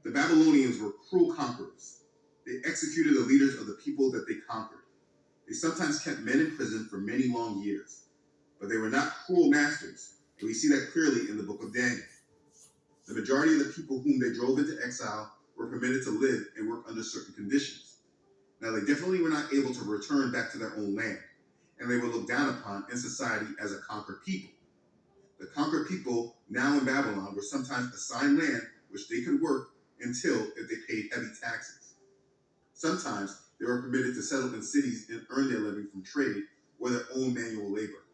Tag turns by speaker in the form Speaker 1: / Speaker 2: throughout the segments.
Speaker 1: The Babylonians were cruel conquerors. They executed the leaders of the people that they conquered. They sometimes kept men in prison for many long years. But they were not cruel masters, and we see that clearly in the book of Daniel. The majority of the people whom they drove into exile were permitted to live and work under certain conditions. Now, they definitely were not able to return back to their own land, and they were looked down upon in society as a conquered people. The conquered people now in Babylon were sometimes assigned land which they could work until if they paid heavy taxes. Sometimes they were permitted to settle in cities and earn their living from trade or their own manual labor.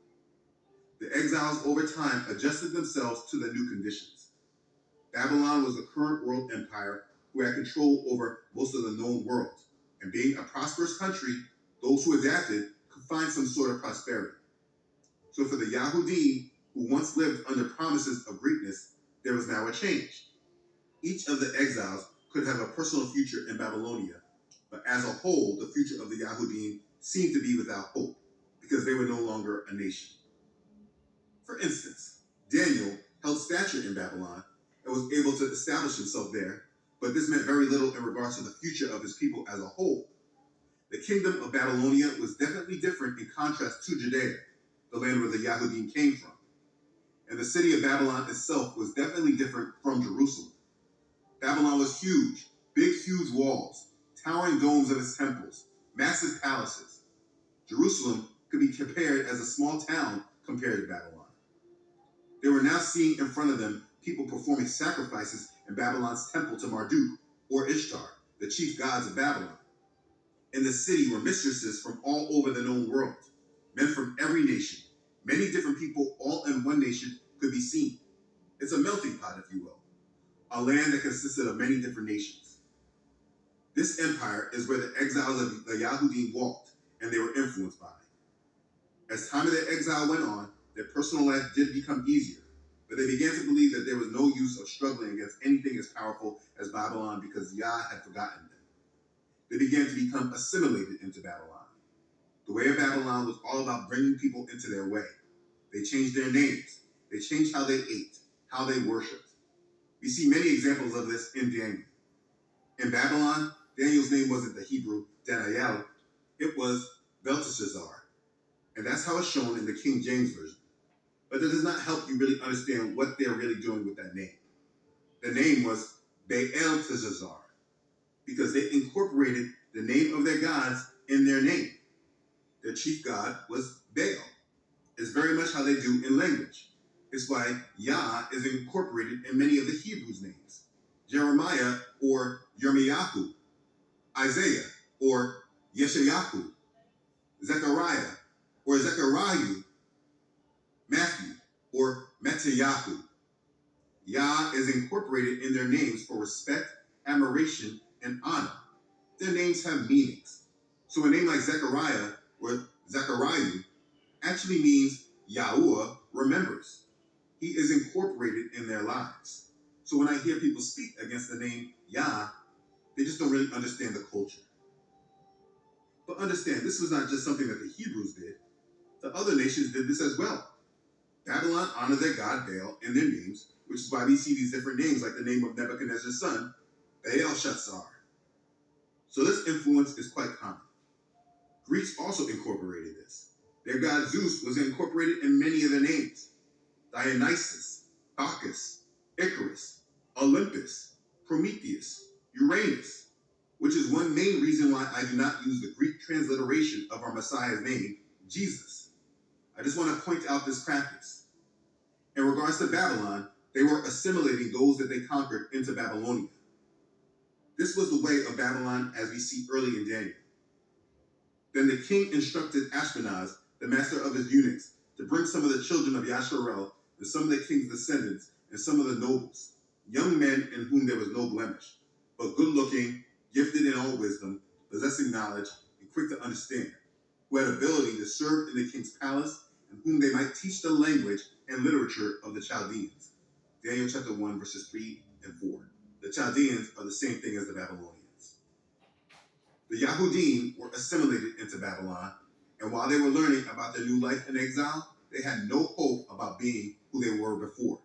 Speaker 1: The exiles over time adjusted themselves to the new conditions. Babylon was the current world empire who had control over most of the known world, and being a prosperous country, those who adapted could find some sort of prosperity. So for the Yahudim, who once lived under promises of greatness, there was now a change. Each of the exiles could have a personal future in Babylonia, but as a whole, the future of the Yahudim seemed to be without hope, because they were no longer a nation. For instance, Daniel held stature in Babylon and was able to establish himself there, but this meant very little in regards to the future of his people as a whole. The kingdom of Babylonia was definitely different in contrast to Judea, the land where the Yahudim came from. And the city of Babylon itself was definitely different from Jerusalem. Babylon was huge, big, huge walls, towering domes of its temples, massive palaces. Jerusalem could be compared as a small town compared to Babylon. They were now seeing in front of them people performing sacrifices in Babylon's temple to Marduk, or Ishtar, the chief gods of Babylon. In the city were mistresses from all over the known world, men from every nation. Many different people all in one nation could be seen. It's a melting pot, if you will, a land that consisted of many different nations. This empire is where the exiles of the Yahudim walked, and they were influenced by it. As time of their exile went on, their personal life did become easier, but they began to believe that there was no use of struggling against anything as powerful as Babylon because Yah had forgotten them. They began to become assimilated into Babylon. The way of Babylon was all about bringing people into their way. They changed their names. They changed how they ate, how they worshipped. We see many examples of this in Daniel. In Babylon, Daniel's name wasn't the Hebrew Daniel, it was Belteshazzar. And that's how it's shown in the King James Version. But that does not help you really understand what they're really doing with that name. The name was Baal-Teshazar, because they incorporated the name of their gods in their name. Their chief god was Baal. It's very much how they do in language. It's why Yah is incorporated in many of the Hebrews' names. Jeremiah or Yirmiyahu, Isaiah or Yeshayahu, Zechariah or Zechariah, Matthew or Metayahu. Yah is incorporated in their names for respect, admiration, and honor. Their names have meanings. So a name like Zechariah or Zechariah actually means Yahuwah remembers. He is incorporated in their lives. So when I hear people speak against the name Yah, they just don't really understand the culture. But understand, this was not just something that the Hebrews did. The other nations did this as well. Babylon honored their god Baal in their names, which is why we see these different names like the name of Nebuchadnezzar's son, Baal-Shazzar. So this influence is quite common. Greeks also incorporated this. Their god Zeus was incorporated in many of their names. Dionysus, Bacchus, Icarus, Olympus, Prometheus, Uranus, which is one main reason why I do not use the Greek transliteration of our Messiah's name, Jesus. I just want to point out this practice. In regards to Babylon, they were assimilating those that they conquered into Babylonia. This was the way of Babylon as we see early in Daniel. Then the king instructed Ashpenaz, the master of his eunuchs, to bring some of the children of Yasharel and some of the king's descendants and some of the nobles, young men in whom there was no blemish, but good-looking, gifted in all wisdom, possessing knowledge, and quick to understand, who had ability to serve in the king's palace, and whom they might teach the language and literature of the Chaldeans. Daniel chapter 1, verses 3 and 4. The Chaldeans are the same thing as the Babylonians. The Yahudim were assimilated into Babylon, and while they were learning about their new life in exile, they had no hope about being who they were before.